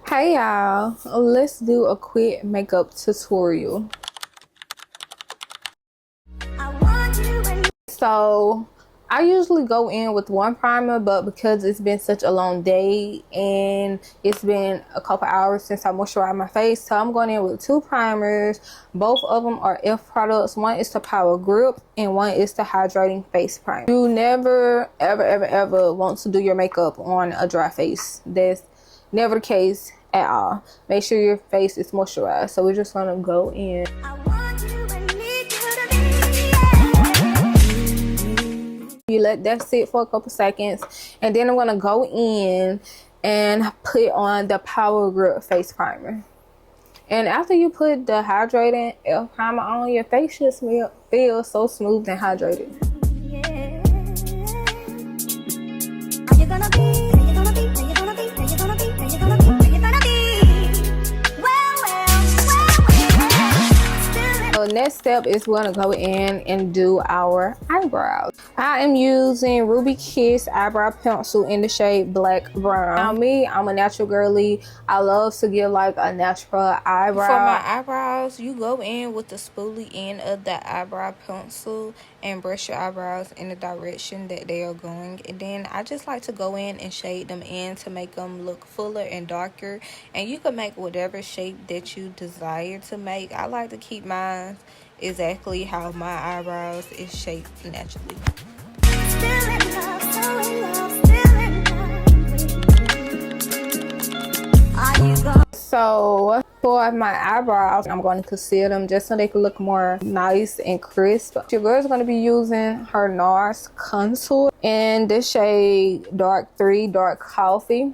Hey y'all, let's do a quick makeup tutorial. So I usually go in with one primer, but because it's been such a long day and it's been a couple hours since I moisturized my face, so I'm going in with two primers. Both of them are e.l.f. products. One is the Power Grip and one is the Hydrating Face Primer. You never ever want to do your makeup on a dry face. That's never the case at all. Make sure your face is moisturized. So we're just gonna go in. You let that sit for a couple seconds, and then I'm gonna go in and put on the Power Grip face primer. And after you put the hydrating e.l.f. primer on, your face should feel so smooth and hydrated. So next step is we're gonna go in and do our eyebrows. I am using Ruby Kiss eyebrow pencil in the shade Black Brown. Now me, I'm a natural girly. I love to get like a natural eyebrow. For my eyebrows, you go in with the spoolie end of the eyebrow pencil and brush your eyebrows in the direction that they are going. And then I just like to go in and shade them in to make them look fuller and darker. And you can make whatever shape that you desire to make. I like to keep mine exactly how my eyebrows is shaped naturally. So for my eyebrows, I'm going to conceal them just so they can look more nice and crisp. Your girl is going to be using her NARS contour in the shade Dark 3 Dark Coffee.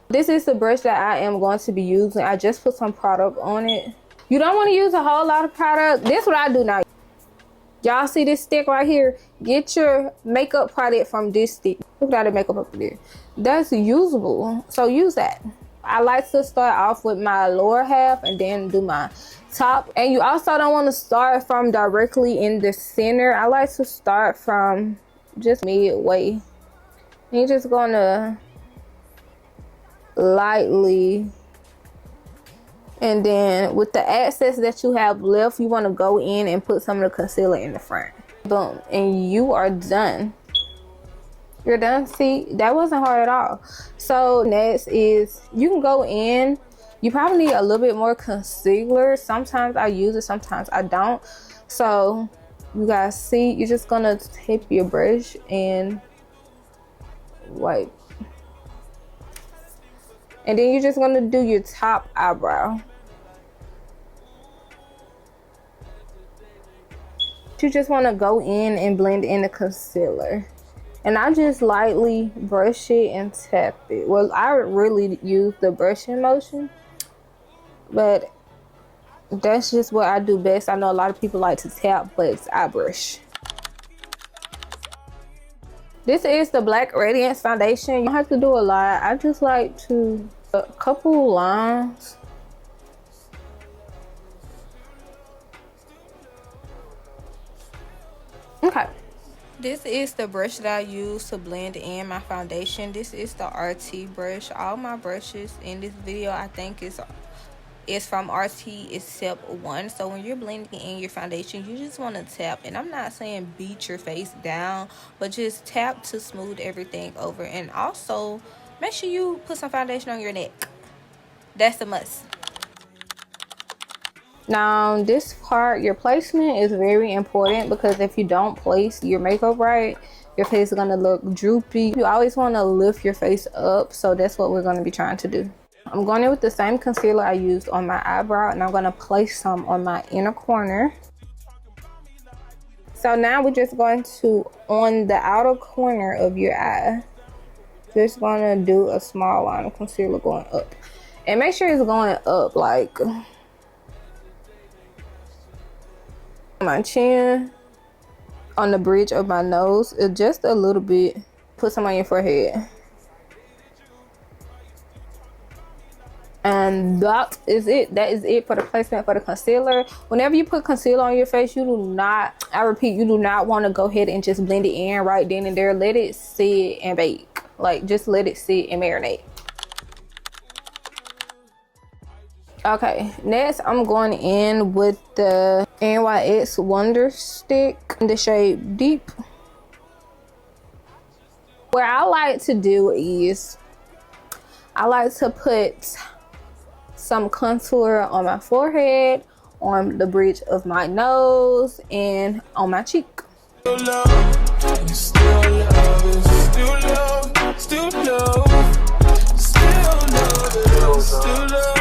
This is the brush that I am going to be using. I just put some product on it. You don't want to use a whole lot of product. This is what I do now. Y'all see this stick right here? Get your makeup product from this stick. Look at that makeup up there. That's usable, so use that. I like to start off with my lower half and then do my top. And you also don't want to start from directly in the center. I like to start from just midway. And you're just gonna lightly, and then with the excess that you have left, you want to go in and put some of the concealer in the front. Boom, and you are done. You're done. See, that wasn't hard at all. So next is you can go in. You probably need a little bit more concealer. Sometimes I use it, sometimes I don't. So you guys see, you're just gonna take your brush and wipe. And then you're just gonna do your top eyebrow. You just wanna go in and blend in the concealer. And I just lightly brush it and tap it. Well, I really use the brushing motion, but that's just what I do best. I know a lot of people like to tap, but I brush. This is the Black Radiance Foundation. You don't have to do a lot. I just like to a couple lines. Okay. This is the brush that I use to blend in my foundation. This is the RT brush. All my brushes in this video I think is from RT except one. So when you're blending in your foundation, you just want to tap. And I'm not saying beat your face down, but just tap to smooth everything over. And also make sure you put some foundation on your neck. That's a must. Now this part, your placement is very important, because if you don't place your makeup right, your face is going to look droopy. You always want to lift your face up, so that's what we're going to be trying to do. I'm going in with the same concealer I used on my eyebrow, and I'm going to place some on my inner corner. So now we're just going to, on the outer corner of your eye, just going to do a small line of concealer going up. And make sure it's going up like my chin, on the bridge of my nose, just a little bit. Put some on your forehead. And that is it. That is it for the placement for the concealer. Whenever you put concealer on your face, you do not, I repeat, you do not want to go ahead and just blend it in right then and there. Let it sit and bake. Like, just let it sit and marinate. Okay, next I'm going in with the NYX Wonder Stick in the shade Deep. What I like to do is I like to put some contour on my forehead, on the bridge of my nose, and on my cheek.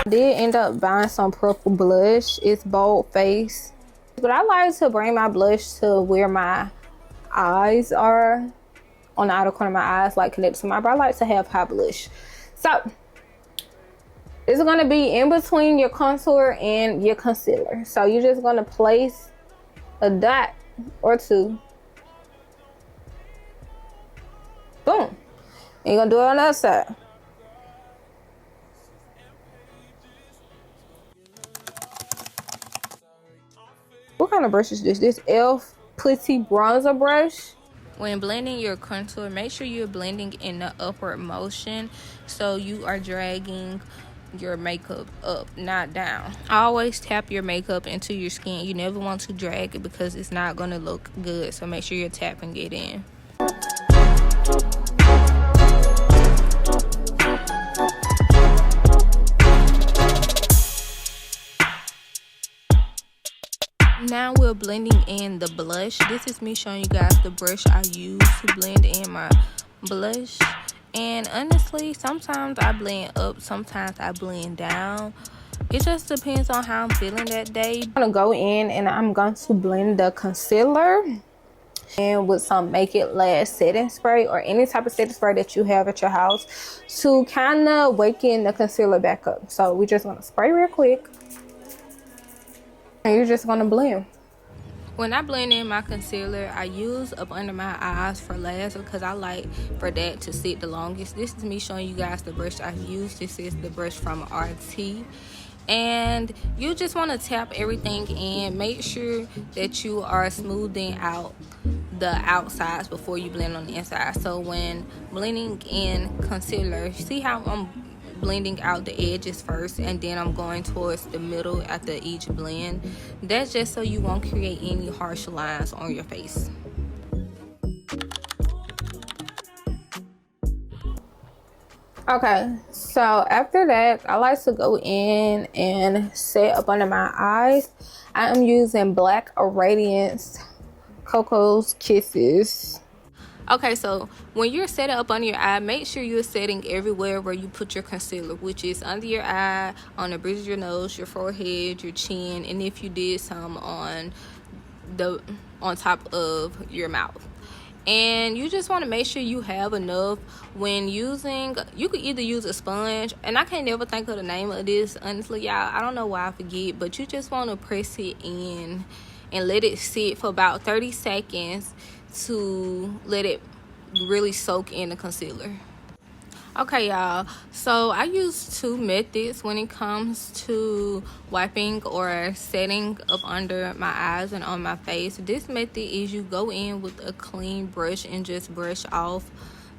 I did end up buying some purple blush. It's bold face, but I like to bring my blush to where my eyes are, on the outer corner of my eyes, like connected to my brow. I like to have high blush. So it's gonna be in between your contour and your concealer. So you're just gonna place a dot or two. Boom. And you're gonna do it on the other side. What kind of brush is this? This e.l.f. Putty bronzer brush. When blending your contour, make sure you're blending in the upward motion, so you are dragging your makeup up, not down. Always tap your makeup into your skin. You never want to drag it because it's not going to look good, so make sure you're tapping it in. Now we're blending in the blush. This is me showing you guys the brush I use to blend in my blush. And honestly, sometimes I blend up, sometimes I blend down. It just depends on how I'm feeling that day. I'm gonna go in and I'm going to blend the concealer and with some Make It Last setting spray or any type of setting spray that you have at your house to kind of waken the concealer back up. So we're just gonna spray real quick. And you're just gonna blend. When I blend in my concealer, I use up under my eyes for last because I like for that to sit the longest. This is me showing you guys the brush I use. This is the brush from RT. And you just want to tap everything in. Make sure that you are smoothing out the outsides before you blend on the inside. So when blending in concealer, see how I'm blending out the edges first and then I'm going towards the middle after each blend. That's just so you won't create any harsh lines on your face. Okay, so after that, I like to go in and set up under my eyes. I am using Black Radiance Coco's Kisses. Okay, so when you're setting up under your eye, make sure you're setting everywhere where you put your concealer, which is under your eye, on the bridge of your nose, your forehead, your chin, and if you did some on top of your mouth. And you just want to make sure you have enough. When using, you could either use a sponge, and I can't never think of the name of this, honestly, y'all. I don't know why I forget, but you just want to press it in and let it sit for about 30 seconds to let it really soak in the concealer. Okay, y'all, so I use two methods when it comes to wiping or setting up under my eyes and on my face. This method is you go in with a clean brush and just brush off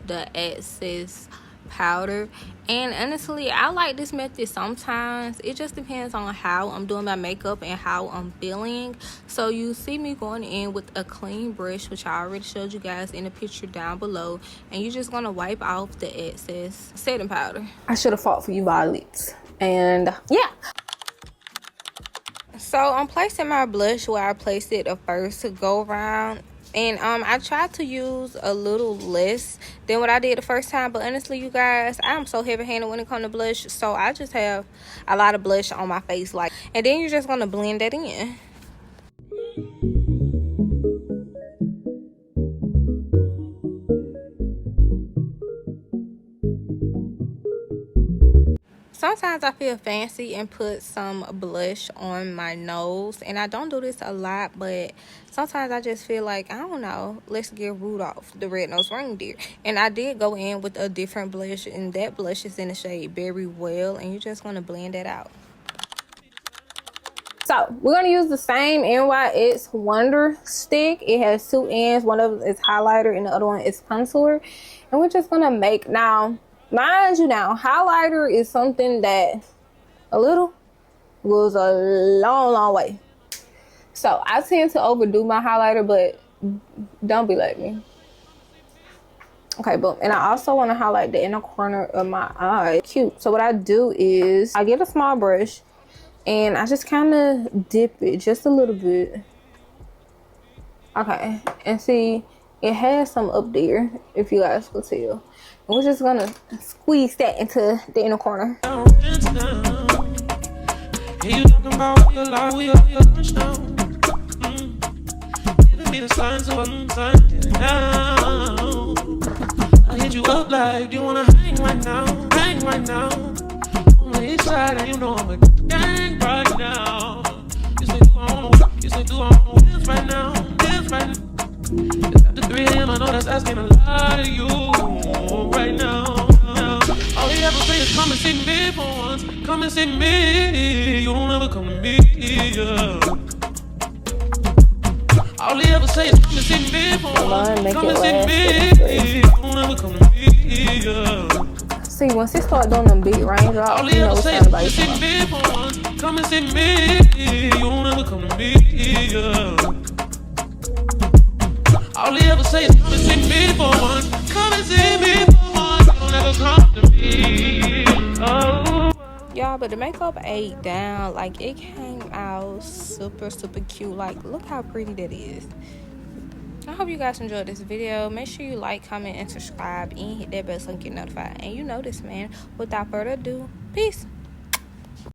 the excess powder. And honestly, I like this method sometimes. It just depends on how I'm doing my makeup and how I'm feeling. So you see me going in with a clean brush, which I already showed you guys in the picture down below, and you're just gonna wipe off the excess setting powder. I should have fought for you, Violet. And yeah, so I'm placing my blush where I placed it the first go around. And I tried to use a little less than what I did the first time, but honestly, you guys, I'm so heavy-handed when it comes to blush, so I just have a lot of blush on my face, like, and then you're just gonna blend that in. Sometimes I feel fancy and put some blush on my nose, and I don't do this a lot, but sometimes I just feel like, I don't know, let's give Rudolph the red-nosed reindeer. And I did go in with a different blush, and that blush is in the shade Berry Well, and you're just going to blend that out. So we're going to use the same NYX Wonder Stick. It has two ends. One of them is highlighter and the other one is contour. And we're just going to make, now, mind you now, highlighter is something that a little goes a long way. So I tend to overdo my highlighter, but don't be like me. Okay, boom. And I also want to highlight the inner corner of my eye. Cute. So what I do is I get a small brush and I just kind of dip it just a little bit. Okay, and see, it has some up there, if you guys could tell. And we're just gonna squeeze that into the inner corner. You talking about your life, we are your touchdown. Giving me the signs so I'm signing now. I hit you up like, do you wanna hang right now? Hang right now. On the east side, and you know I'm a gang right now. You say do I want this right now? This right now. It's after 3 a.m. I know that's asking a lot of you right now. All you ever say is come and see me for once. Come and see me. You don't ever come to me. Yeah. All you ever say is come and see me for once. Come and see me. You don't ever come to me. Yeah. See, once it start doing them big range drops, you know it's time to buy you some. Come and see me. You don't ever come to me. Yeah. All he ever say is come and see me for once. Come and see me for once. You don't ever come to me. Oh. Y'all, but the makeup ate down. Like, it came out super cute. Like, look how pretty that is. I hope you guys enjoyed this video. Make sure you like, comment, and subscribe, and hit that bell so you can get notified. And you know this, man. Without further ado, peace.